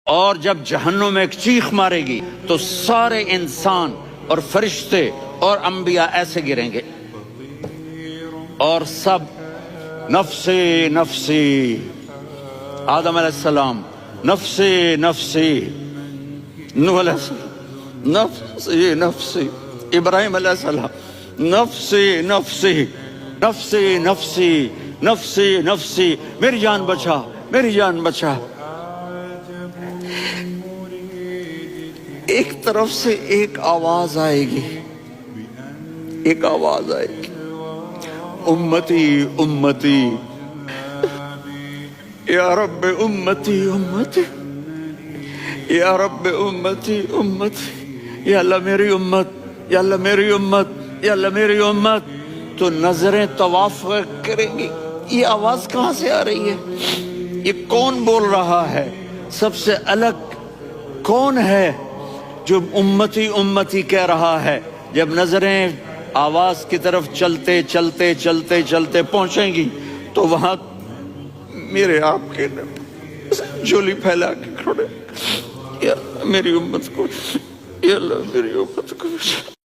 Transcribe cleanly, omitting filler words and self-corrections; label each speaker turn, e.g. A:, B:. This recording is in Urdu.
A: اور جب جہنم میں ایک چیخ مارے گی تو سارے انسان اور فرشتے اور انبیاء ایسے گریں گے اور سب نفسی نفسی، آدم علیہ السلام نفسی نفسی، نوح علیہ السلام نفسی نفسی، ابراہیم علیہ السلام نفسی نفسی نفسی نفسی نفسی نفسی، میری جان بچا میری جان بچا۔ ایک طرف سے ایک آواز آئے گی، ایک آواز آئے گی، امتی امتی یا رب امتی امتی یا رب امتی امتی، یا اللہ میری امت، یا اللہ میری امت، یا اللہ میری امت۔ تو نظریں طواف کریں گی، یہ آواز کہاں سے آ رہی ہے؟ یہ کون بول رہا ہے؟ سب سے الگ کون ہے جو امتی امتی کہہ رہا ہے؟ جب نظریں آواز کی طرف چلتے چلتے چلتے چلتے پہنچیں گی تو وہاں میرے آپ کے جھولی پھیلا کے کھڑے، یا میری امت کو، یا اللہ میری امت کو۔